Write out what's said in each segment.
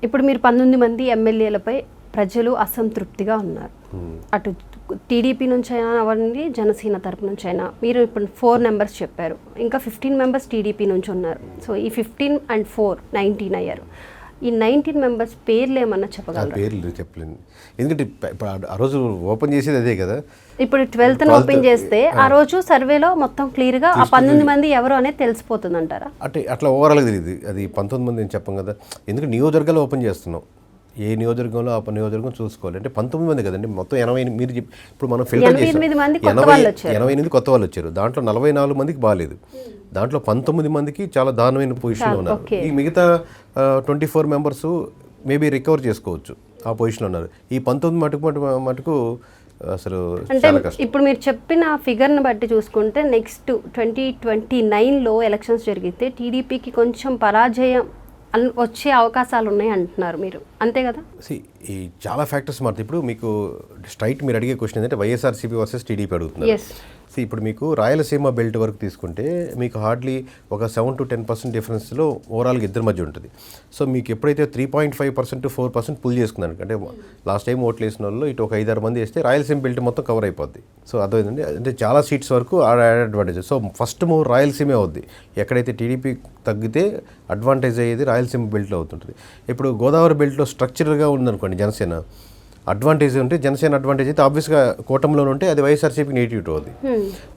ఇప్పుడు మీరు 19 మంది ఎమ్మెల్యేలపై ప్రజలు అసంతృప్తిగా ఉన్నారు. అటు టీడీపీ నుంచి అయినా అవ్వండి, జనసేన తరపు నుంచి అయినా. మీరు ఇప్పుడు 4 మెంబర్స్ చెప్పారు, ఇంకా 15 మెంబర్స్ టీడీపీ నుంచి ఉన్నారు. సో ఈ 15 and 4 19 అయ్యారు. ఈ 19 మెంబర్స్ పేర్లు ఏమన్నా చెప్పగలరా? పేర్లు చెప్పలేను, ఎందుకంటే ఇప్పుడు ఆ రోజు ఓపెన్ చేసేది అదే కదా. ఇప్పుడు 12th ఓపెన్ చేస్తే ఆ రోజు సర్వేలో మొత్తం క్లియర్గా ఆ 19 మంది ఎవరు అనేది తెలిసిపోతుంది అంటారా? అంటే అట్లా ఓవరాల్గా తెలియదు. అది 19 మంది అని చెప్పం కదా, ఎందుకంటే నియోజకవర్గాలు ఓపెన్ చేస్తున్నాం. ఏ నియోజకవర్గంలో ఆ నియోజకవర్గం చూసుకోవాలి. అంటే 19 మంది కదండి, మొత్తం 80. మీరు ఇప్పుడు మనం ఫిల్టర్ చేసాం 88 కొత్త వాళ్ళు వచ్చారు. దాంట్లో 44 మందికి బాగాలేదు, దాంట్లో 19 మందికి చాలా దారుణమైన పొజిషన్లో ఉన్నారు. ఈ మిగతా 24 మెంబర్స్ మేబీ రికవర్ చేసుకోవచ్చు, ఆ పొజిషన్లో ఉన్నారు. ఈ 19 మటుకు అసలు చాలా కష్టం. ఇప్పుడు మీరు చెప్పిన ఫిగర్ని బట్టి చూసుకుంటే నెక్స్ట్ 2029లో ఎలక్షన్స్ జరిగితే టీడీపీకి కొంచెం పరాజయం వచ్చే అవకాశాలు ఉన్నాయి అంటున్నారు మీరు, అంతే కదా? ఈ చాలా ఫ్యాక్టర్స్ మారుతాయి. ఇప్పుడు మీకు స్ట్రైట్ మీరు అడిగే క్వశ్చన్ ఏంటంటే వైఎస్ఆర్సీపీ వర్సెస్ టీడీపీ అడుగుతున్నారు. ఇప్పుడు మీకు రాయలసీమ బెల్ట్ వరకు తీసుకుంటే మీకు హార్డ్లీ ఒక 7 to 10% డిఫరెన్స్లో ఓవరాల్గా ఇద్దరి మధ్య ఉంటుంది. సో మీకు ఎప్పుడైతే 3.5% to 4% పుల్ చేసుకున్నారు, అంటే లాస్ట్ టైం ఓట్లు వేసిన వాళ్ళు ఇటు ఒక 5-6 మంది వేస్తే రాయలసీమ బెల్ట్ మొత్తం కవర్ అయిపోద్ది. సో అదేంటంటే అంటే చాలా సీట్స్ వరకు అడ్వాంటేజ్. సో ఫస్ట్ మూవ్ రాయలసీమే అవుద్ది. ఎక్కడైతే టీడీపీ తగ్గితే అడ్వాంటేజ్ అయ్యేది రాయలసీమ బెల్ట్లో అవుతుంటుంది. ఇప్పుడు గోదావరి బెల్ట్లో స్ట్రక్చర్గా ఉందనుకోండి జనసేన అడ్వాంటేజ్ ఉంటే, జనసేన అడ్వాంటేజ్ అయితే ఆబ్వియస్గా కూటమిలో ఉంటే అది వైఎస్ఆర్సీపీకి నెగిటివ్ అవుతుంది.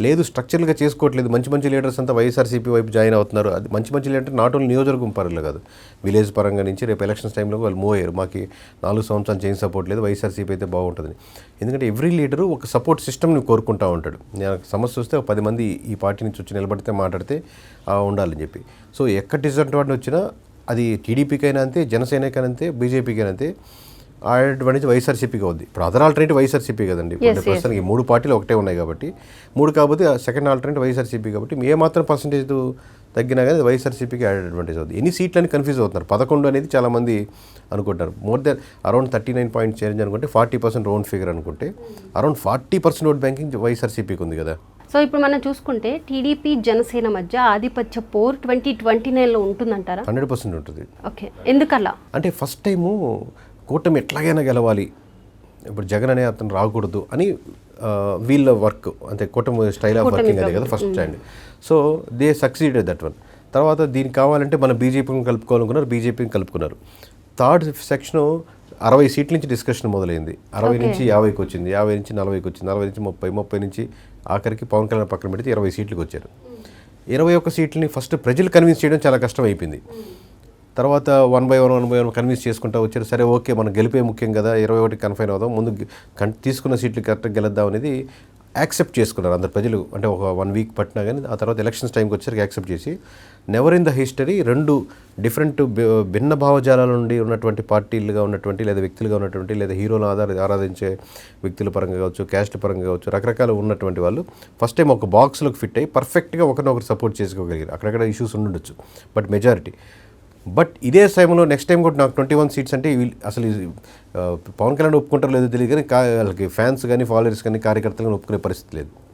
లేదు స్ట్రక్చర్గా చేసుకోవట్లేదు, మంచి లీడర్స్ అంతా వైఎస్ఆర్సీపీ వైపు జాయిన్ అవుతున్నారు. అది మంచి లీడర్ నాట్ ఓన్లీ నియోజకవర్గం పరంగా కాదు, విలేజ్ పరంగా నుంచి రేపు ఎలక్షన్స్ టైంలో వాళ్ళు మూవ్ అయ్యారు. మాకు 4 సంవత్సరాలు చేంజ్ సపోర్ట్ లేదు, వైఎస్ఆర్సీపీ అయితే బాగుంటుంది. ఎందుకంటే ఎవ్రీ లీడరు ఒక సపోర్ట్ సిస్టమ్ని కోరుకుంటూ ఉంటాడు. నేను సమస్య వస్తే 10 మంది ఈ పార్టీ నుంచి వచ్చి నిలబడితే మాట్లాడితే ఉండాలని చెప్పి. సో ఎక్కడ డిసడ్వాంటేజ్ వచ్చినా అది టీడీపీకైనా అంతే, జనసేనకైనా అంతే, బీజేపీకైనా అంతే, ఆ అడ్వాంటేజ్ వైఎస్ఆర్సీపీగా ఉంది. ఇప్పుడు అదర్ ఆల్టర్నేటివ్ వైఎస్ఆర్సీపీ కదండి. ఇప్పుడు ప్రస్తుతానికి 3 పార్టీలు ఒకటే ఉన్నాయి కాబట్టి, 3 కాకపోతే సెకండ్ ఆల్టర్నేటివ్ వైఎస్ఆర్సీపీ కాబట్టి ఏ మాత్రం పర్సెంటేజ్ తగ్గినా కానీ వైఎస్ఆర్సీపీకి యాడెడ్ అడ్వాంటేజ్ అవుతుంది. ఎన్ని సీట్లని కన్ఫ్యూజ్ అవుతున్నారు. 11 అనేది చాలామంది అనుకుంటారు. More than around 39 point change అనుకుంటే 40% రౌండ్ ఫిగర్ అనుకుంటే అరౌండ్ 40% ఓట్ బ్యాంకింగ్ వైఎస్ఆర్సీపీకి ఉంది కదా. సో ఇప్పుడు మనం చూసుకుంటే టీడీపీ జనసేన మధ్య ఆధిపత్య పోర్ 2029లో ఉంటుందంటారా? 100% ఉంటుంది. ఓకే, ఎందుకలా? అంటే ఫస్ట్ టైము కూటమి ఎట్లాగైనా గెలవాలి, ఇప్పుడు జగన్ అనే అతను రాకూడదు అని వీళ్ళ వర్క్, అంటే కూటమి స్టైల్ ఆఫ్ వర్కింగ్ అదే కదా first stand. So they succeeded that one. తర్వాత దీనికి కావాలంటే మన బీజేపీని కలుపుకోవాలనుకున్నారు, బీజేపీని కలుపుకున్నారు. థర్డ్ సెక్షన్ 60 సీట్ల నుంచి డిస్కషన్ మొదలైంది. 60 నుంచి 50కి వచ్చింది, 50 నుంచి 40కి వచ్చింది, 40 నుంచి 30, 30 నుంచి ఆఖరికి పవన్ కళ్యాణ్ పక్కన పెడితే 20 సీట్లకు వచ్చారు. 21 సీట్లని ఫస్ట్ ప్రజలు కన్విన్స్ చేయడం చాలా కష్టం అయిపోయింది. తర్వాత 1 by 1 కన్విన్స్ చేసుకుంటూ వచ్చారు. సరే ఓకే, మనం గెలిపే ముఖ్యం కదా, 21 కన్ఫైన్ అవుదాం, ముందు తీసుకున్న సీట్లు కరెక్ట్గా గెలుద్దాం అనేది యాక్సెప్ట్ చేసుకున్నారు అందరు ప్రజలు. అంటే ఒక 1 వీక్ పట్టినా కానీ ఆ తర్వాత ఎలక్షన్స్ టైంకి వచ్చేసరికి యాక్సెప్ట్ చేసి never in the history 2 different భిన్న భావజాలాల నుండి ఉన్నటువంటి పార్టీలుగా ఉన్నటువంటి, లేదా వ్యక్తులుగా ఉన్నటువంటి, లేదా హీరోలు ఆరాధించే వ్యక్తుల పరంగా కావచ్చు, క్యాస్ట్ పరంగా కావచ్చు, రకరకాలు ఉన్నటువంటి వాళ్ళు ఫస్ట్ టైం ఒక బాక్స్లోకి ఫిట్ అయ్యి పర్ఫెక్ట్గా ఒకరినొకరు సపోర్ట్ చేసుకోగలిగారు. అక్కడక్కడ ఇష్యూస్ ఉండొచ్చు, బట్ మెజారిటీ. బట్ ఇదే టైంలో నెక్స్ట్ టైం కూడా నాకు 21 సీట్స్ అంటే అసలు పవన్ కళ్యాణ్ ఒప్పుకుంటారో లేదో తెలియదు, కానీ వాళ్ళకి ఫ్యాన్స్ కానీ ఫాలోవర్స్ కానీ కార్యకర్తలు ఒప్పుకునే పరిస్థితి లేదు.